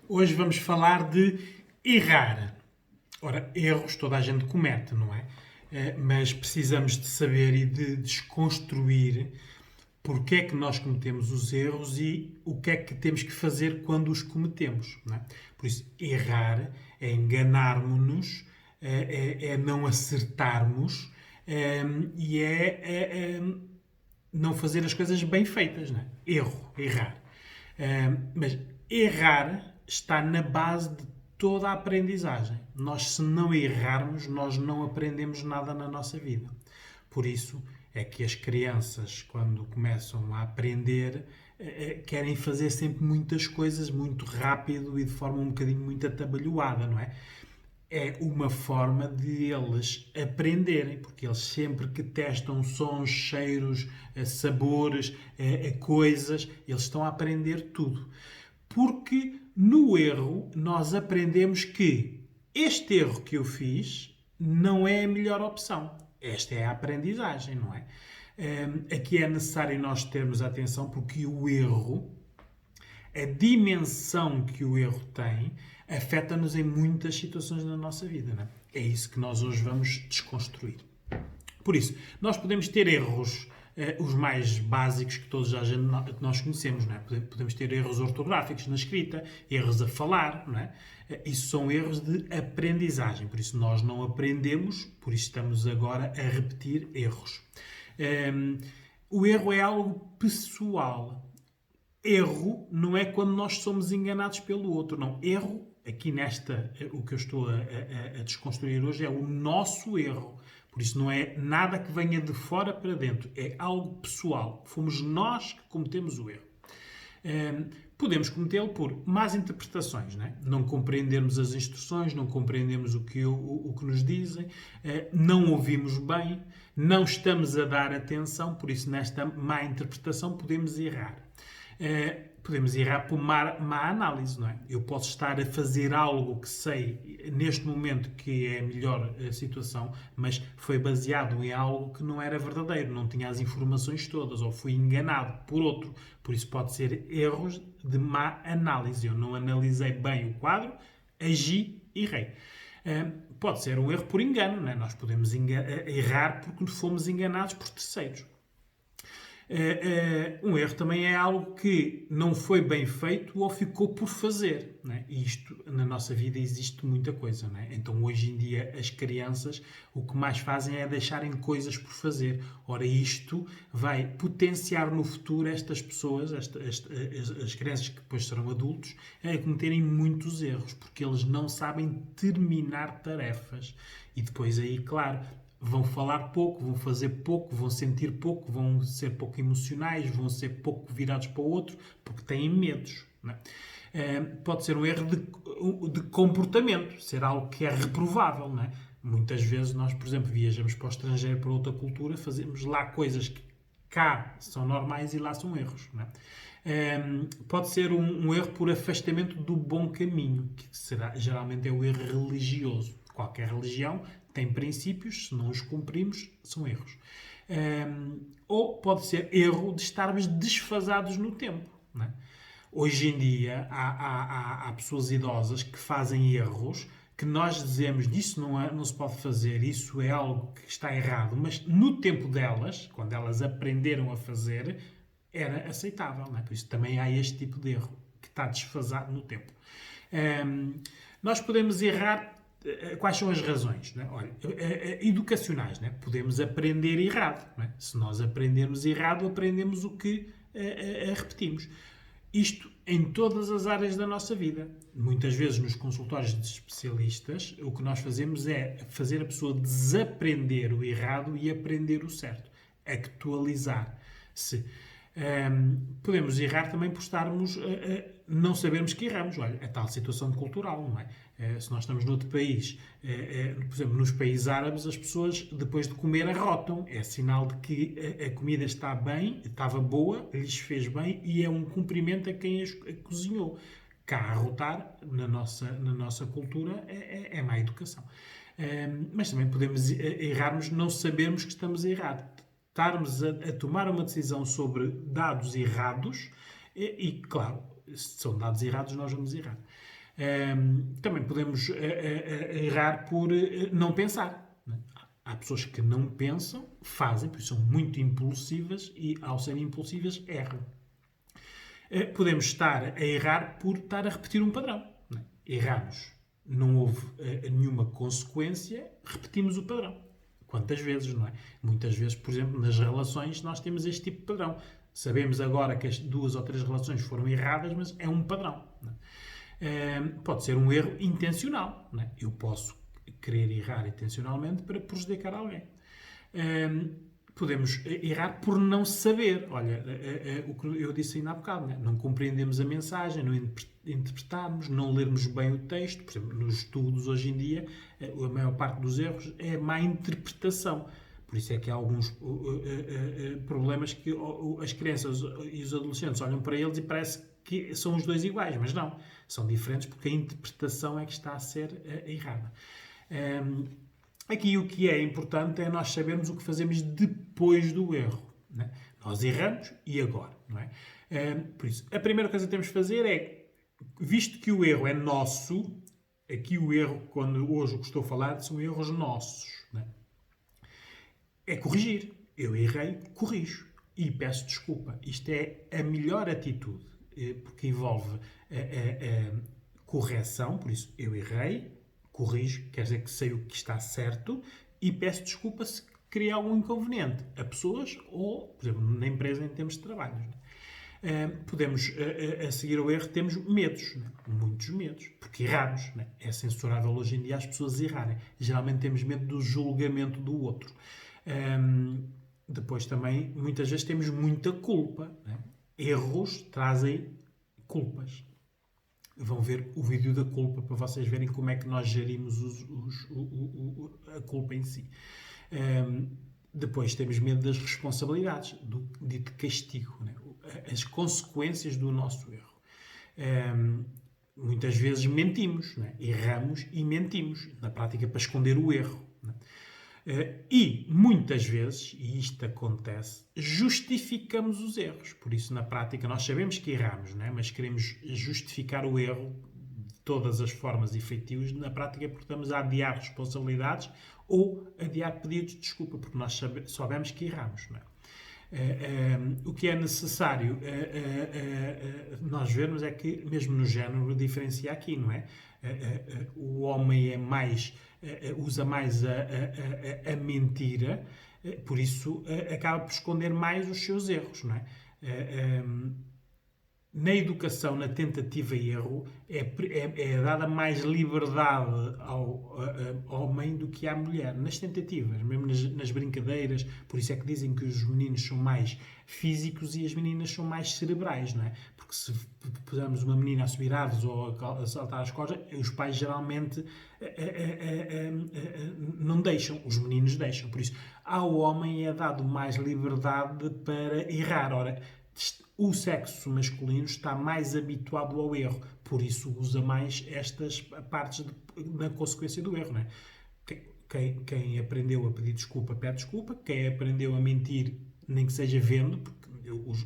Hoje vamos falar de errar. Ora, erros toda a gente comete, não é? Mas precisamos de saber e de desconstruir porque é que nós cometemos os erros e o que é que temos que fazer quando os cometemos, não é? Por isso, errar é enganarmos-nos, é não acertarmos, e não fazer as coisas bem feitas, não é? Errar. Mas errar está na base de toda a aprendizagem. Nós, se não errarmos, nós não aprendemos nada na nossa vida. Por isso é que as crianças, quando começam a aprender, querem fazer sempre muitas coisas muito rápido e de forma um bocadinho muito atabalhoada, não é? É uma forma de eles aprenderem, porque eles sempre que testam sons, cheiros, sabores, coisas, eles estão a aprender tudo. Porque no erro nós aprendemos que este erro que eu fiz não é a melhor opção. Esta é a aprendizagem, não é? Aqui é necessário nós termos atenção porque o erro, a dimensão que o erro tem, afeta-nos em muitas situações da nossa vida. Não é? É isso que nós hoje vamos desconstruir. Por isso, nós podemos ter erros, os mais básicos que todos nós conhecemos. Não é? Podemos ter erros ortográficos na escrita, erros a falar. Não é? Isso são erros de aprendizagem. Por isso, nós não aprendemos, por isso estamos agora a repetir erros. O erro é algo pessoal. Erro não é quando nós somos enganados pelo outro, não. Erro, aqui o que eu estou a desconstruir hoje é o nosso erro. Por isso não é nada que venha de fora para dentro, é algo pessoal. Fomos nós que cometemos o erro. Podemos cometê-lo por más interpretações, não é? Não compreendermos as instruções, não compreendemos o que nos dizem, não ouvimos bem, não estamos a dar atenção, por isso nesta má interpretação podemos errar. Podemos errar por má análise, não é? Eu posso estar a fazer algo que sei neste momento que é a melhor situação, mas foi baseado em algo que não era verdadeiro, não tinha as informações todas, ou fui enganado por outro. Por isso pode ser erros de má análise. Eu não analisei bem o quadro, agi e errei. Pode ser um erro por engano, não é? Nós podemos errar porque fomos enganados por terceiros. Um erro também é algo que não foi bem feito ou ficou por fazer. Não é? E isto, na nossa vida, existe muita coisa. Não é? Então, hoje em dia, as crianças o que mais fazem é deixarem coisas por fazer. Ora, isto vai potenciar no futuro estas pessoas, as crianças que depois serão adultos, a cometerem muitos erros, porque eles não sabem terminar tarefas. E depois aí, claro, vão falar pouco, vão fazer pouco, vão sentir pouco, vão ser pouco emocionais, vão ser pouco virados para o outro, porque têm medos. Não é? Pode ser um erro de comportamento, ser algo que é reprovável. Não é? Muitas vezes nós, por exemplo, viajamos para o estrangeiro, para outra cultura, fazemos lá coisas que cá são normais e lá são erros. Não é? Pode ser um erro por afastamento do bom caminho, que geralmente é o erro religioso. Qualquer religião tem princípios, se não os cumprimos, são erros. Ou pode ser erro de estarmos desfasados no tempo. Não é? Hoje em dia há pessoas idosas que fazem erros que nós dizemos isso não se pode fazer, isso é algo que está errado, mas no tempo delas, quando elas aprenderam a fazer, era aceitável. Não é? Por isso também há este tipo de erro que está desfasado no tempo. Nós podemos errar. Quais são as razões? Não é? Olha, educacionais. Não é? Podemos aprender errado. Não é? Se nós aprendermos errado, aprendemos o que repetimos. Isto em todas as áreas da nossa vida. Muitas vezes nos consultórios de especialistas, o que nós fazemos é fazer a pessoa desaprender o errado e aprender o certo. Actualizar-se. Podemos errar também por estarmos não sabermos que erramos. Olha, a tal situação cultural, não é? Se nós estamos noutro país, por exemplo, nos países árabes, as pessoas depois de comer arrotam. É sinal de que a comida está bem, estava boa, lhes fez bem e é um cumprimento a quem a cozinhou. Cá, arrotar, na nossa cultura, é má educação. Mas também podemos errarmos não sabermos que estamos a errar. Estarmos a tomar uma decisão sobre dados errados claro, se são dados errados, nós vamos errar. Também podemos errar por não pensar. Né? Há pessoas que não pensam, fazem, porque são muito impulsivas e, ao serem impulsivas, erram. Podemos estar a errar por estar a repetir um padrão. Né? Erramos, não houve nenhuma consequência, repetimos o padrão. Quantas vezes, não é? Muitas vezes, por exemplo, nas relações, nós temos este tipo de padrão. Sabemos agora que as 2 ou 3 relações foram erradas, mas é um padrão. Não é? Pode ser um erro intencional. Não é? Eu posso querer errar intencionalmente para prejudicar alguém. Podemos errar por não saber. Olha, o que eu disse ainda há bocado, né? Não compreendemos a mensagem, não interpretarmos, não lermos bem o texto. Por exemplo, nos estudos hoje em dia, a maior parte dos erros é má interpretação. Por isso é que há alguns problemas que as crianças e os adolescentes olham para eles e parece que são os dois iguais, mas não. São diferentes porque a interpretação é que está a ser errada. Aqui o que é importante é nós sabermos o que fazemos depois do erro. Né? Nós erramos e agora. Não é? Por isso, a primeira coisa que temos de fazer é, visto que o erro é nosso, aqui o erro, quando hoje o que estou a falar, são erros nossos. Né? É corrigir. Eu errei, corrijo. E peço desculpa. Isto é a melhor atitude, porque envolve correção, por isso eu errei, corrijo, quer dizer que sei o que está certo e peço desculpa se criei algum inconveniente a pessoas ou, por exemplo, na empresa em termos de trabalho. Podemos, a seguir ao erro, temos medos, né? Muitos medos, porque erramos. Né? É censurável hoje em dia as pessoas errarem. Geralmente temos medo do julgamento do outro. Depois também, muitas vezes, temos muita culpa. Né? Erros trazem culpas. Vão ver o vídeo da culpa para vocês verem como é que nós gerimos a culpa em si. Depois temos medo das responsabilidades, do dito castigo, né? As consequências do nosso erro. Muitas vezes mentimos, né? Erramos e mentimos, na prática para esconder o erro. Né? E, muitas vezes, e isto acontece, justificamos os erros. Por isso, na prática, nós sabemos que erramos, não é? Mas queremos justificar o erro de todas as formas e feitios. Na prática, porque estamos a adiar responsabilidades ou adiar pedidos de desculpa, porque nós sabemos que erramos, não é? O que é necessário nós vermos é que, mesmo no género, diferencia aqui, não é? O homem é mais, usa mais a mentira, por isso acaba por esconder mais os seus erros, não é? Na educação, na tentativa e erro, é dada mais liberdade ao homem do que à mulher. Nas tentativas, mesmo nas brincadeiras, por isso é que dizem que os meninos são mais físicos e as meninas são mais cerebrais, não é? Porque se pusermos uma menina a subir árvores ou a saltar as cordas, os pais geralmente não deixam, os meninos deixam. Por isso, ao homem é dado mais liberdade para errar. Ora, o sexo masculino está mais habituado ao erro, por isso usa mais estas partes na consequência do erro. Não é? Quem aprendeu a pedir desculpa, pede desculpa. Quem aprendeu a mentir, nem que seja vendo, porque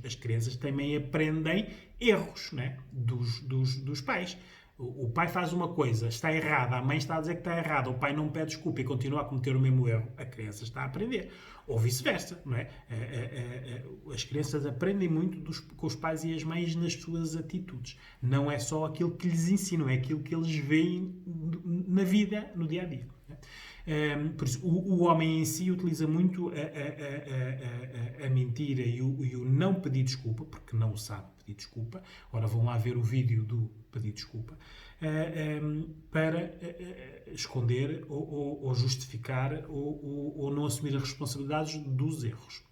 as crianças também aprendem erros, não é? dos pais. O pai faz uma coisa, está errada, a mãe está a dizer que está errada, o pai não pede desculpa e continua a cometer o mesmo erro, a criança está a aprender. Ou vice-versa, não é? As crianças aprendem muito com os pais e as mães nas suas atitudes. Não é só aquilo que lhes ensinam, é aquilo que eles veem na vida, no dia-a-dia. Por isso, o homem em si utiliza muito a mentira e o não pedir desculpa, porque não sabe pedir desculpa. Ora, vão lá ver o vídeo do pedir desculpa, para esconder ou justificar ou não assumir as responsabilidades dos erros.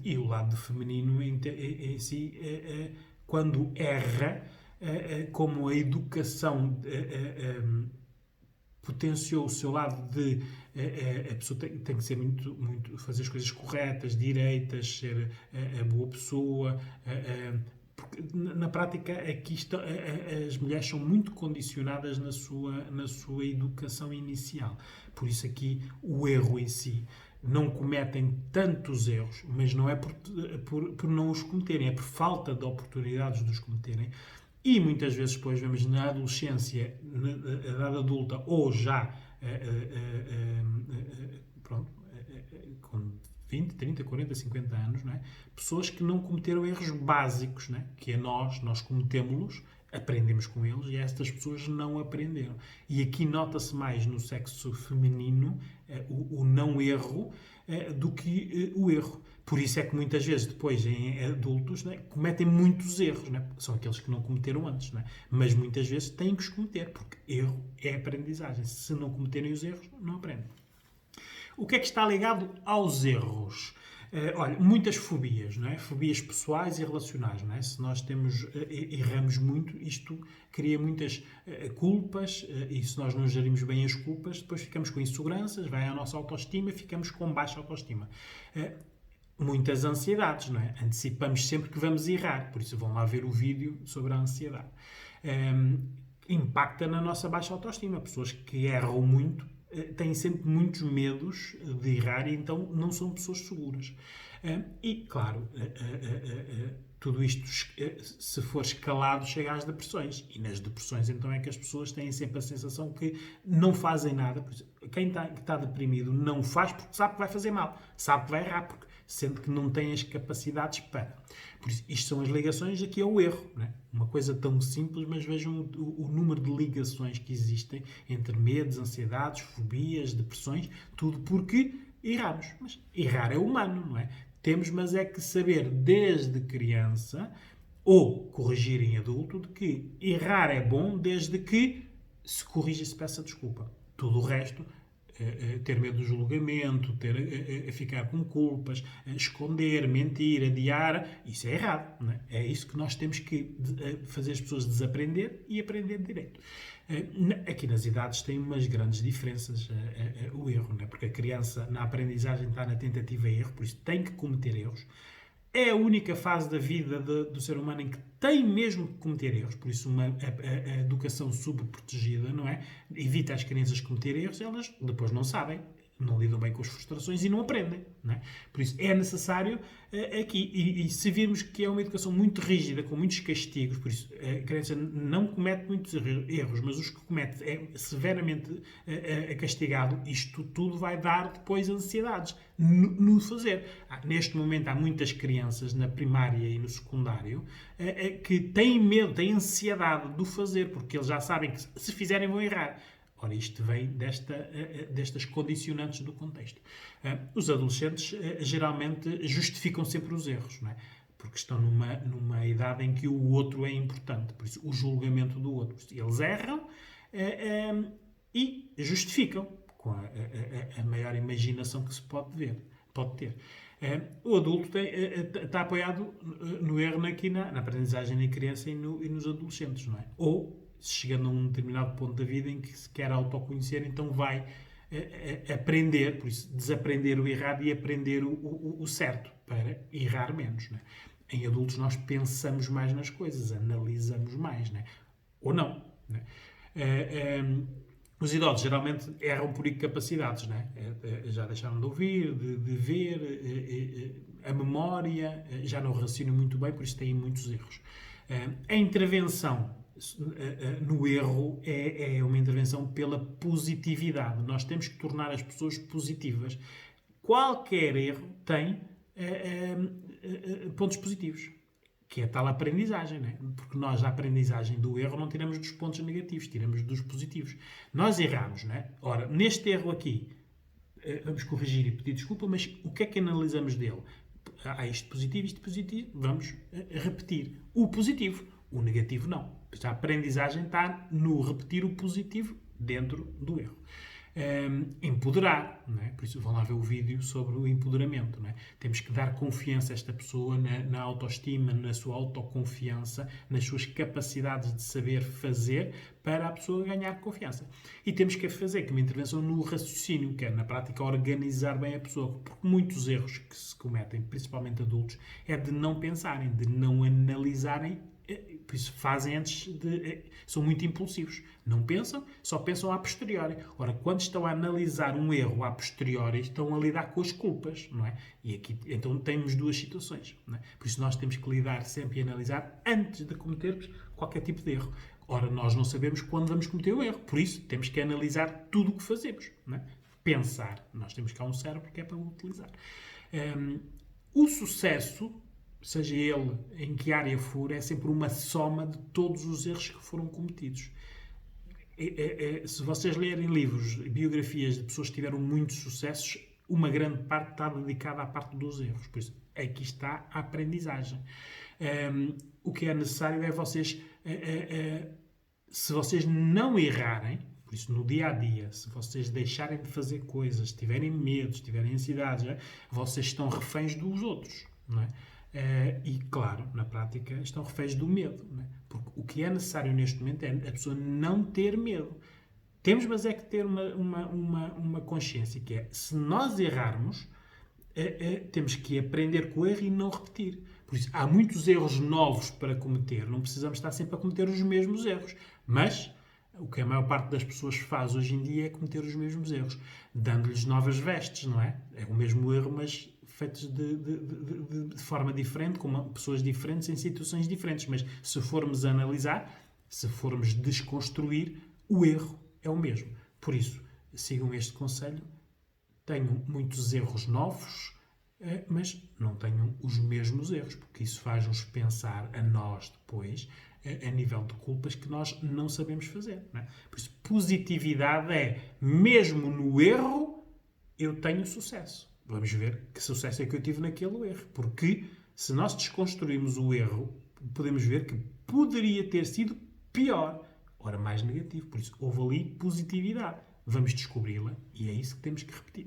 E o lado feminino em si, quando erra, como a educação potenciou o seu lado de a pessoa tem que ser muito fazer as coisas corretas, direitas, ser a boa pessoa, porque na prática aqui as mulheres são muito condicionadas na sua educação inicial. Por isso aqui o erro em si não cometem tantos erros, mas não é por não os cometerem, é por falta de oportunidades de os cometerem. E muitas vezes depois vemos na adolescência, na idade adulta, ou já pronto, com 20, 30, 40, 50 anos, não é? Pessoas que não cometeram erros básicos, não é? Que é nós cometemos-los, aprendemos com eles, e estas pessoas não aprenderam. E aqui nota-se mais no sexo feminino o não erro do que o erro. Por isso é que muitas vezes depois em adultos, né, cometem muitos erros, né? São aqueles que não cometeram antes, né? Mas muitas vezes têm que os cometer, porque erro é aprendizagem. Se não cometerem os erros, não aprendem. O que é que está ligado aos erros? Olha, muitas fobias, não é? Fobias pessoais e relacionais, não é? Se nós erramos muito, isto cria muitas culpas, e se nós não gerimos bem as culpas, depois ficamos com inseguranças, vai à nossa autoestima, ficamos com baixa autoestima. Muitas ansiedades, não é? Antecipamos sempre que vamos errar, por isso vão lá ver o vídeo sobre a ansiedade. Impacta na nossa baixa autoestima. Pessoas que erram muito têm sempre muitos medos de errar e então não são pessoas seguras. E, claro, tudo isto, se for escalado, chega às depressões. E nas depressões, então, é que as pessoas têm sempre a sensação que não fazem nada. Quem está deprimido não faz porque sabe que vai fazer mal, sabe que vai errar, porque sente que não tem as capacidades para. Por isso, isto são as ligações aqui ao erro. Não é? Uma coisa tão simples, mas vejam o número de ligações que existem entre medos, ansiedades, fobias, depressões, tudo porque erramos. Mas errar é humano, não é? Temos, mas é que saber desde criança, ou corrigir em adulto, de que errar é bom desde que se corrija e se peça desculpa. Tudo o resto, ter medo do julgamento, ficar com culpas, esconder, mentir, adiar, isso é errado. Não é? É isso que nós temos que fazer as pessoas desaprender e aprender direito. Aqui nas idades tem umas grandes diferenças o erro, não é? Porque a criança na aprendizagem está na tentativa e erro, por isso tem que cometer erros. É a única fase da vida do ser humano em que tem mesmo que cometer erros, por isso a educação subprotegida, não é? Evita as crianças cometer erros, elas depois não sabem, não lidam bem com as frustrações e não aprendem, não é? Por isso é necessário aqui, e se virmos que é uma educação muito rígida, com muitos castigos, por isso a criança não comete muitos erros, mas os que comete é severamente castigado, isto tudo vai dar depois ansiedades no fazer. Neste momento há muitas crianças na primária e no secundário que têm medo, têm ansiedade do fazer, porque eles já sabem que se fizerem vão errar. Ora, isto vem destas condicionantes do contexto. Os adolescentes geralmente justificam sempre os erros, não é? Porque estão numa idade em que o outro é importante, por isso o julgamento do outro. Eles erram e justificam com a maior imaginação que se pode ter. O adulto está apoiado no erro aqui na aprendizagem na criança e nos adolescentes, não é? Ou chegando a um determinado ponto da vida em que se quer autoconhecer, então vai aprender, por isso desaprender o errado e aprender o certo, para errar menos. Não é? Em adultos nós pensamos mais nas coisas, analisamos mais, não é? Ou não. Não é? Os idosos geralmente erram por incapacidades, não é? Já deixaram de ouvir, de ver, a memória, já não raciocinam muito bem, por isso têm muitos erros. A intervenção no erro é uma intervenção pela positividade. Nós temos que tornar as pessoas positivas. Qualquer erro tem pontos positivos, que é a tal aprendizagem, não é? Porque nós, a aprendizagem do erro, não tiramos dos pontos negativos, tiramos dos positivos. Nós erramos, não é? Ora, neste erro aqui, vamos corrigir e pedir desculpa, mas o que é que analisamos dele? Há isto positivo, vamos repetir o positivo. O negativo não. A aprendizagem está no repetir o positivo dentro do erro. Empoderar, não é? Por isso vão lá ver o vídeo sobre o empoderamento. Não é? Temos que dar confiança a esta pessoa na autoestima, na sua autoconfiança, nas suas capacidades de saber fazer para a pessoa ganhar confiança. E temos que fazer uma intervenção no raciocínio, que é na prática organizar bem a pessoa, porque muitos erros que se cometem, principalmente adultos, é de não pensarem, de não analisarem Por isso fazem antes de... São muito impulsivos. Não pensam, só pensam a posteriori. Ora, quando estão a analisar um erro a posteriori, estão a lidar com as culpas, não é? E aqui, então, temos duas situações, não é? Por isso nós temos que lidar sempre e analisar antes de cometermos qualquer tipo de erro. Ora, nós não sabemos quando vamos cometer o erro. Por isso, temos que analisar tudo o que fazemos, não é? Pensar. Nós temos cá um cérebro que é para o utilizar. O sucesso, seja ele em que área for, é sempre uma soma de todos os erros que foram cometidos. Se vocês lerem livros, biografias de pessoas que tiveram muitos sucessos, uma grande parte está dedicada à parte dos erros. Por isso, aqui está a aprendizagem. O que é necessário é vocês, se vocês não errarem, por isso, no dia a dia, se vocês deixarem de fazer coisas, tiverem medos, tiverem ansiedades, vocês estão reféns dos outros, não é? E, claro, na prática, estão reféns do medo, não é? Porque o que é necessário neste momento é a pessoa não ter medo. Temos, mas é que ter uma consciência, que é, se nós errarmos, temos que aprender com o erro e não repetir. Por isso, há muitos erros novos para cometer. Não precisamos estar sempre a cometer os mesmos erros. Mas o que a maior parte das pessoas faz hoje em dia é cometer os mesmos erros, dando-lhes novas vestes, não é? É o mesmo erro, mas feitos de forma diferente, com pessoas diferentes, em situações diferentes. Mas se formos analisar, se formos desconstruir, o erro é o mesmo. Por isso, sigam este conselho. Tenham muitos erros novos, mas não tenham os mesmos erros, porque isso faz-nos pensar a nós depois, a nível de culpas que nós não sabemos fazer. Não é? Por isso, positividade é, mesmo no erro, eu tenho sucesso. Vamos ver que sucesso é que eu tive naquele erro. Porque se nós desconstruirmos o erro, podemos ver que poderia ter sido pior. Ora, mais negativo. Por isso, houve ali positividade. Vamos descobri-la e é isso que temos que repetir.